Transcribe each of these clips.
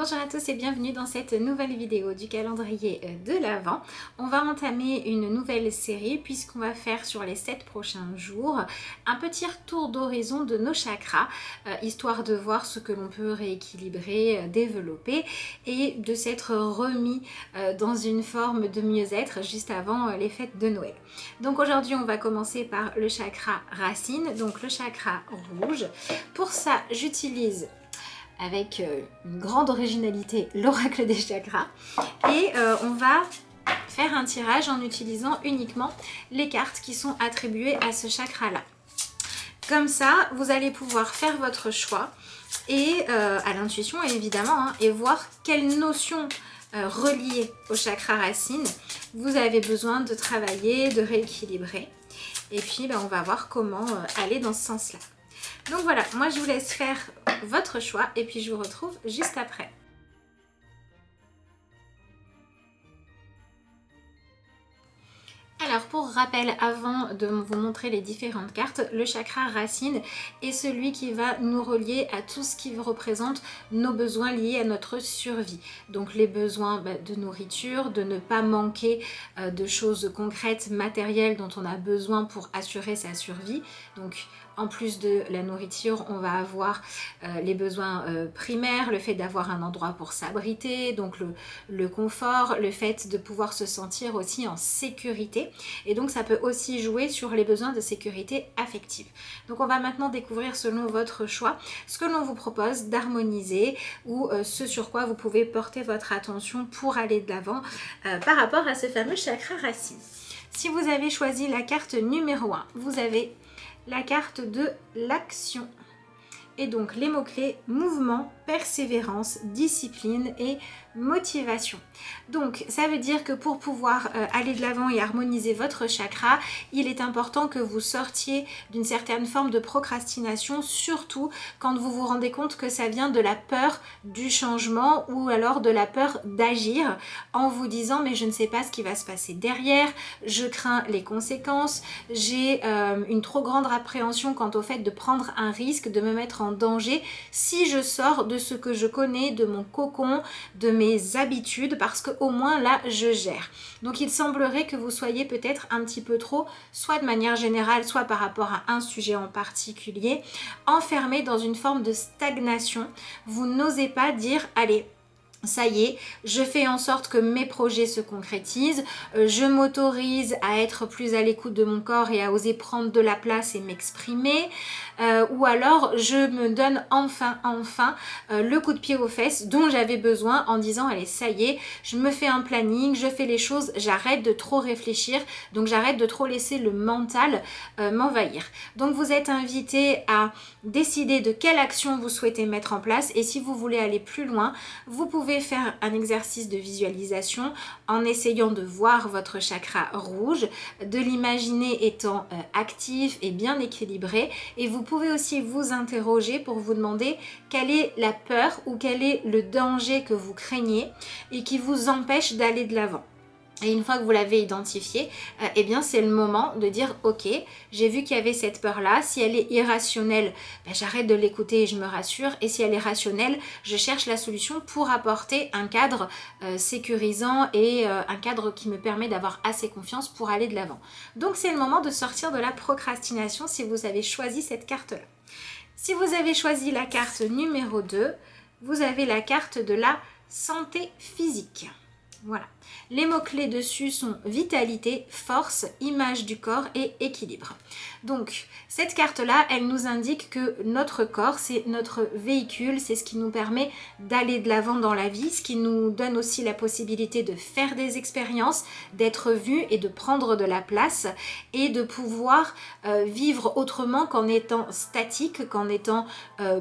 Bonjour à tous et bienvenue dans cette nouvelle vidéo du calendrier de l'Avent. On va entamer une nouvelle série puisqu'on va faire sur les 7 prochains jours un petit tour d'horizon de nos chakras, histoire de voir ce que l'on peut rééquilibrer, développer et de s'être remis dans une forme de mieux-être juste avant les fêtes de Noël. Donc aujourd'hui on va commencer par le chakra racine, donc le chakra rouge. Pour ça j'utilise avec une grande originalité l'oracle des chakras et on va faire un tirage en utilisant uniquement les cartes qui sont attribuées à ce chakra là. Comme ça vous allez pouvoir faire votre choix et à l'intuition évidemment et voir quelles notions reliées au chakra racine vous avez besoin de travailler, de rééquilibrer, et puis on va voir comment aller dans ce sens là. Donc voilà, moi je vous laisse faire votre choix et puis je vous retrouve juste après. Alors pour rappel, avant de vous montrer les différentes cartes, le chakra racine est celui qui va nous relier à tout ce qui représente nos besoins liés à notre survie. Donc les besoins de nourriture, de ne pas manquer de choses concrètes, matérielles dont on a besoin pour assurer sa survie. Donc en plus de la nourriture, on va avoir les besoins primaires, le fait d'avoir un endroit pour s'abriter, donc le confort, le fait de pouvoir se sentir aussi en sécurité. Et donc ça peut aussi jouer sur les besoins de sécurité affective. Donc on va maintenant découvrir selon votre choix ce que l'on vous propose d'harmoniser ou ce sur quoi vous pouvez porter votre attention pour aller de l'avant par rapport à ce fameux chakra racine. Si vous avez choisi la carte numéro 1, vous avez la carte de l'action. Et donc les mots-clés: mouvement, persévérance, discipline et motivation. Donc ça veut dire que pour pouvoir aller de l'avant et harmoniser votre chakra, il est important que vous sortiez d'une certaine forme de procrastination, surtout quand vous vous rendez compte que ça vient de la peur du changement ou alors de la peur d'agir en vous disant mais je ne sais pas ce qui va se passer derrière, je crains les conséquences, j'ai une trop grande appréhension quant au fait de prendre un risque, de me mettre en danger si je sors de ce que je connais, de mon cocon, de mes habitudes, parce que au moins là je gère. Donc il semblerait que vous soyez peut-être un petit peu trop, soit de manière générale, soit par rapport à un sujet en particulier, enfermé dans une forme de stagnation. Vous n'osez pas dire allez, ça y est, je fais en sorte que mes projets se concrétisent, je m'autorise à être plus à l'écoute de mon corps et à oser prendre de la place et m'exprimer, ou alors je me donne enfin le coup de pied aux fesses dont j'avais besoin en disant allez, ça y est, je me fais un planning, je fais les choses, j'arrête de trop réfléchir, donc j'arrête de trop laisser le mental m'envahir. Donc vous êtes invité à décider de quelle action vous souhaitez mettre en place, et si vous voulez aller plus loin, vous pouvez faire un exercice de visualisation en essayant de voir votre chakra rouge, de l'imaginer étant actif et bien équilibré, et vous pouvez aussi vous interroger pour vous demander quelle est la peur ou quel est le danger que vous craignez et qui vous empêche d'aller de l'avant. Et une fois que vous l'avez identifié, eh bien c'est le moment de dire ok, j'ai vu qu'il y avait cette peur là, si elle est irrationnelle, j'arrête de l'écouter et je me rassure, et si elle est rationnelle, je cherche la solution pour apporter un cadre sécurisant et un cadre qui me permet d'avoir assez confiance pour aller de l'avant. Donc c'est le moment de sortir de la procrastination si vous avez choisi cette carte là. Si vous avez choisi la carte numéro 2, vous avez la carte de la santé physique. Voilà. Les mots-clés dessus sont vitalité, force, image du corps et équilibre. Donc, cette carte-là, elle nous indique que notre corps, c'est notre véhicule, c'est ce qui nous permet d'aller de l'avant dans la vie, ce qui nous donne aussi la possibilité de faire des expériences, d'être vu et de prendre de la place et de pouvoir vivre autrement qu'en étant statique, qu'en étant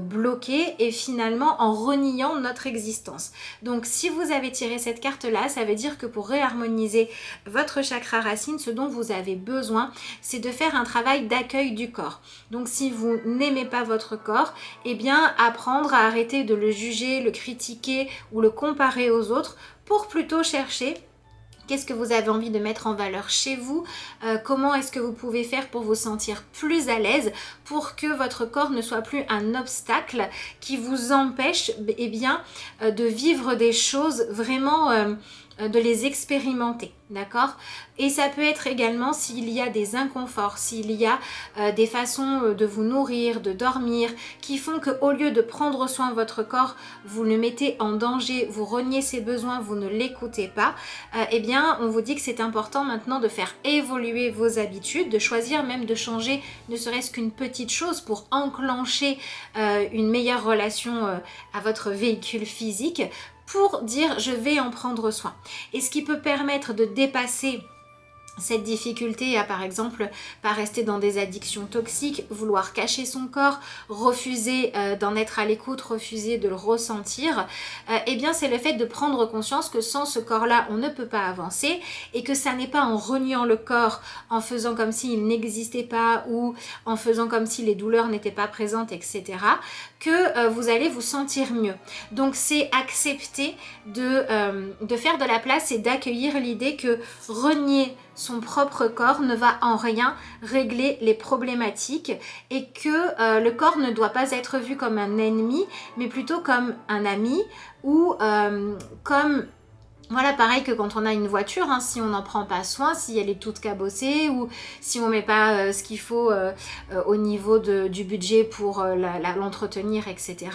bloqué et finalement en reniant notre existence. Donc, si vous avez tiré cette carte-là, ça veut dire que pour réharmoniser votre chakra racine, ce dont vous avez besoin, c'est de faire un travail d'accueil du corps. Donc si vous n'aimez pas votre corps, eh bien apprendre à arrêter de le juger, le critiquer ou le comparer aux autres pour plutôt chercher Qu'est-ce que vous avez envie de mettre en valeur chez vous? Comment est-ce que vous pouvez faire pour vous sentir plus à l'aise, pour que votre corps ne soit plus un obstacle qui vous empêche eh bien, de vivre des choses vraiment, de les expérimenter, d'accord? Et ça peut être également s'il y a des inconforts, s'il y a des façons de vous nourrir, de dormir, qui font qu'au lieu de prendre soin de votre corps, vous le mettez en danger, vous reniez ses besoins, vous ne l'écoutez pas, eh bien on vous dit que c'est important maintenant de faire évoluer vos habitudes, de choisir même de changer ne serait-ce qu'une petite chose pour enclencher une meilleure relation à votre véhicule physique, pour dire je vais en prendre soin. Et ce qui peut permettre de dépasser cette difficulté à, par exemple, pas rester dans des addictions toxiques, vouloir cacher son corps, refuser d'en être à l'écoute, refuser de le ressentir, eh bien c'est le fait de prendre conscience que sans ce corps-là, on ne peut pas avancer, et que ça n'est pas en reniant le corps, en faisant comme s'il n'existait pas, ou en faisant comme si les douleurs n'étaient pas présentes, etc., que vous allez vous sentir mieux. Donc c'est accepter de faire de la place et d'accueillir l'idée que renier son propre corps ne va en rien régler les problématiques, et que le corps ne doit pas être vu comme un ennemi, mais plutôt comme un ami, ou comme... Voilà, pareil que quand on a une voiture, hein, si on n'en prend pas soin, si elle est toute cabossée, ou si on ne met pas ce qu'il faut au niveau du budget pour l'entretenir, etc.,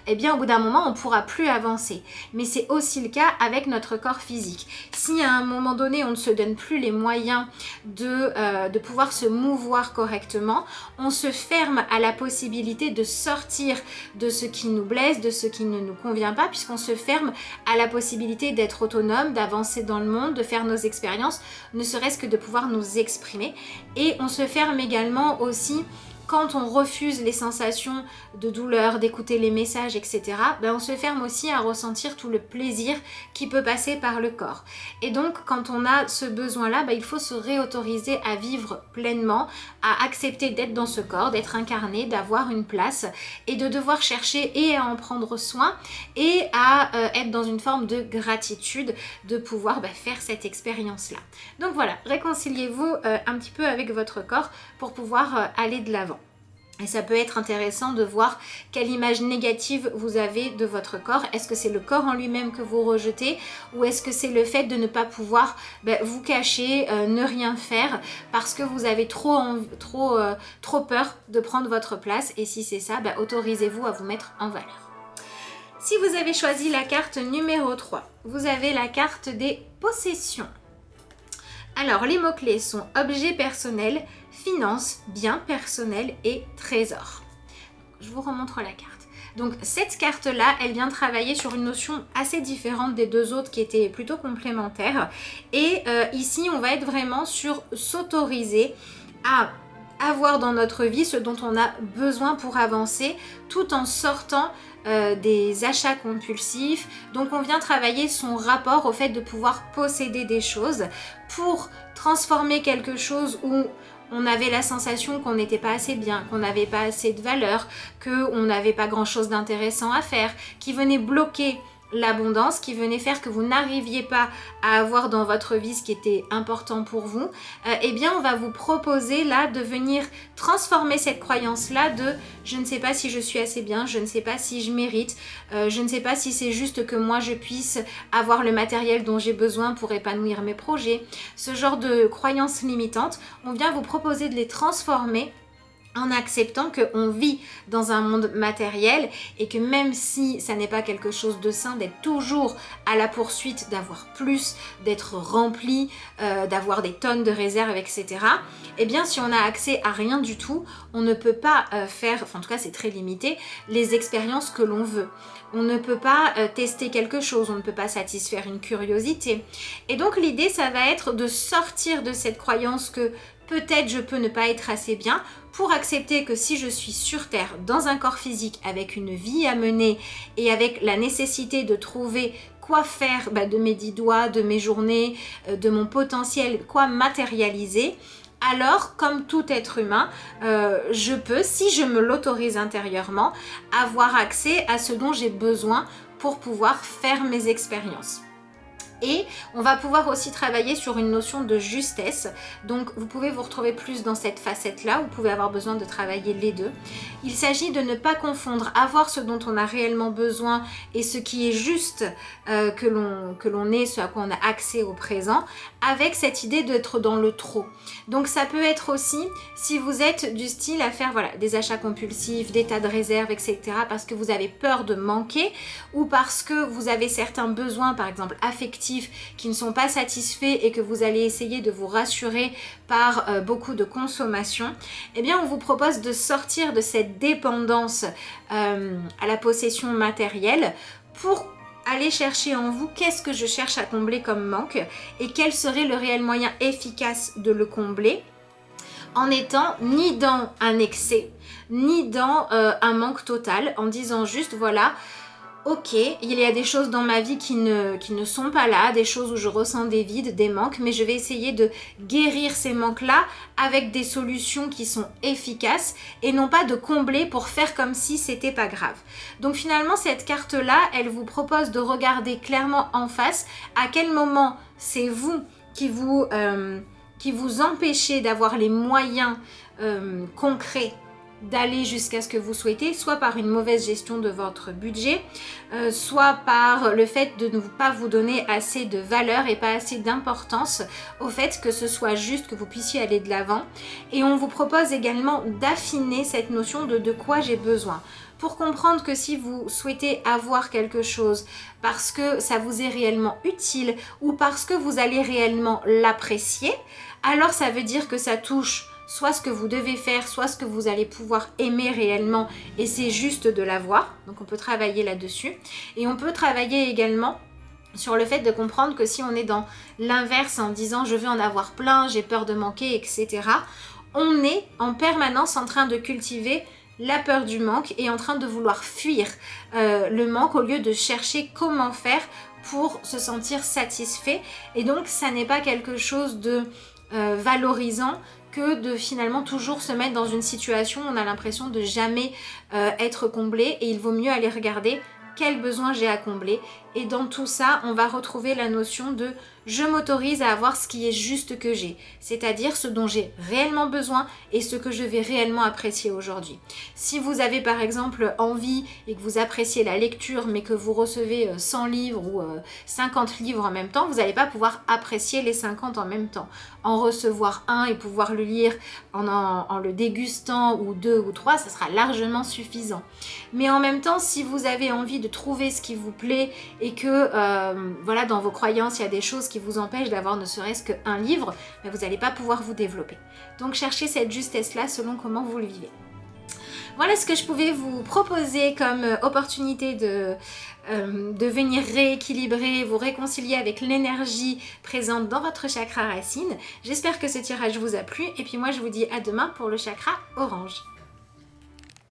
eh bien au bout d'un moment, on ne pourra plus avancer. Mais c'est aussi le cas avec notre corps physique. Si à un moment donné, on ne se donne plus les moyens de pouvoir se mouvoir correctement, on se ferme à la possibilité de sortir de ce qui nous blesse, de ce qui ne nous convient pas, puisqu'on se ferme à la possibilité d'être autonome, d'avancer dans le monde, de faire nos expériences, ne serait-ce que de pouvoir nous exprimer. Et on se ferme également aussi quand on refuse les sensations de douleur, d'écouter les messages, etc., ben on se ferme aussi à ressentir tout le plaisir qui peut passer par le corps. Et donc, quand on a ce besoin-là, ben il faut se réautoriser à vivre pleinement, à accepter d'être dans ce corps, d'être incarné, d'avoir une place, et de devoir chercher et à en prendre soin, et à être dans une forme de gratitude de pouvoir faire cette expérience-là. Donc voilà, réconciliez-vous un petit peu avec votre corps pour pouvoir aller de l'avant. Et ça peut être intéressant de voir quelle image négative vous avez de votre corps. Est-ce que c'est le corps en lui-même que vous rejetez, ou est-ce que c'est le fait de ne pas pouvoir vous cacher, ne rien faire parce que vous avez trop peur de prendre votre place? Et si c'est ça, autorisez-vous à vous mettre en valeur. Si vous avez choisi la carte numéro 3, vous avez la carte des possessions. Alors, les mots-clés sont objet personnel, finances, biens personnels et trésor. Je vous remontre la carte. Donc cette carte-là, elle vient travailler sur une notion assez différente des deux autres qui étaient plutôt complémentaires. Et ici, on va être vraiment sur s'autoriser à avoir dans notre vie ce dont on a besoin pour avancer, tout en sortant des achats compulsifs. Donc on vient travailler son rapport au fait de pouvoir posséder des choses pour transformer quelque chose où on avait la sensation qu'on n'était pas assez bien, qu'on n'avait pas assez de valeur, qu'on n'avait pas grand chose d'intéressant à faire, qui venait bloquer l'abondance, qui venait faire que vous n'arriviez pas à avoir dans votre vie ce qui était important pour vous, eh bien on va vous proposer là de venir transformer cette croyance-là de je ne sais pas si je suis assez bien, je ne sais pas si je mérite, je ne sais pas si c'est juste que moi je puisse avoir le matériel dont j'ai besoin pour épanouir mes projets. Ce genre de croyances limitantes, on vient vous proposer de les transformer en acceptant qu'on vit dans un monde matériel, et que même si ça n'est pas quelque chose de sain d'être toujours à la poursuite d'avoir plus, d'être rempli, d'avoir des tonnes de réserves, etc. Eh bien si on a accès à rien du tout, on ne peut pas faire, enfin en tout cas c'est très limité, les expériences que l'on veut. On ne peut pas tester quelque chose, on ne peut pas satisfaire une curiosité. Et donc l'idée, ça va être de sortir de cette croyance que peut-être je peux ne pas être assez bien, pour accepter que si je suis sur Terre, dans un corps physique, avec une vie à mener et avec la nécessité de trouver quoi faire de mes 10 doigts, de mes journées, de mon potentiel, quoi matérialiser, alors comme tout être humain, je peux, si je me l'autorise intérieurement, avoir accès à ce dont j'ai besoin pour pouvoir faire mes expériences. Et on va pouvoir aussi travailler sur une notion de justesse. Donc vous pouvez vous retrouver plus dans cette facette-là, vous pouvez avoir besoin de travailler les deux. Il s'agit de ne pas confondre avoir ce dont on a réellement besoin et ce qui est juste que l'on ait, ce à quoi on a accès au présent, avec cette idée d'être dans le trop. Donc ça peut être aussi, si vous êtes du style à faire voilà, des achats compulsifs, des tas de réserves, etc. parce que vous avez peur de manquer ou parce que vous avez certains besoins, par exemple affectifs, qui ne sont pas satisfaits et que vous allez essayer de vous rassurer par beaucoup de consommation, eh bien on vous propose de sortir de cette dépendance à la possession matérielle pour aller chercher en vous qu'est-ce que je cherche à combler comme manque et quel serait le réel moyen efficace de le combler en n'étant ni dans un excès ni dans un manque total, en disant juste voilà, ok, il y a des choses dans ma vie qui ne sont pas là, des choses où je ressens des vides, des manques, mais je vais essayer de guérir ces manques-là avec des solutions qui sont efficaces et non pas de combler pour faire comme si c'était pas grave. Donc finalement, cette carte-là, elle vous propose de regarder clairement en face à quel moment c'est vous qui vous empêchez d'avoir les moyens concrets d'aller jusqu'à ce que vous souhaitez, soit par une mauvaise gestion de votre budget, soit par le fait de ne pas vous donner assez de valeur et pas assez d'importance au fait que ce soit juste, que vous puissiez aller de l'avant. Et on vous propose également d'affiner cette notion de quoi j'ai besoin. Pour comprendre que si vous souhaitez avoir quelque chose parce que ça vous est réellement utile ou parce que vous allez réellement l'apprécier, alors ça veut dire que ça touche soit ce que vous devez faire, soit ce que vous allez pouvoir aimer réellement et c'est juste de l'avoir. Donc on peut travailler là-dessus. Et on peut travailler également sur le fait de comprendre que si on est dans l'inverse en disant je veux en avoir plein, j'ai peur de manquer, etc. On est en permanence en train de cultiver la peur du manque et en train de vouloir fuir le manque au lieu de chercher comment faire pour se sentir satisfait. Et donc ça n'est pas quelque chose de valorisant que de finalement toujours se mettre dans une situation où on a l'impression de jamais être comblé et il vaut mieux aller regarder quel besoin j'ai à combler. Et dans tout ça, on va retrouver la notion de je m'autorise à avoir ce qui est juste que j'ai, c'est-à-dire ce dont j'ai réellement besoin et ce que je vais réellement apprécier aujourd'hui. Si vous avez par exemple envie et que vous appréciez la lecture mais que vous recevez 100 livres ou 50 livres en même temps, vous n'allez pas pouvoir apprécier les 50 en même temps. En recevoir un et pouvoir le lire en le dégustant ou 2 ou 3, ça sera largement suffisant. Mais en même temps, si vous avez envie de trouver ce qui vous plaît et que voilà, dans vos croyances, il y a des choses qui vous empêchent d'avoir ne serait-ce qu'un livre, mais vous n'allez pas pouvoir vous développer. Donc cherchez cette justesse-là selon comment vous le vivez. Voilà ce que je pouvais vous proposer comme opportunité de venir rééquilibrer, vous réconcilier avec l'énergie présente dans votre chakra racine. J'espère que ce tirage vous a plu et puis moi je vous dis à demain pour le chakra orange.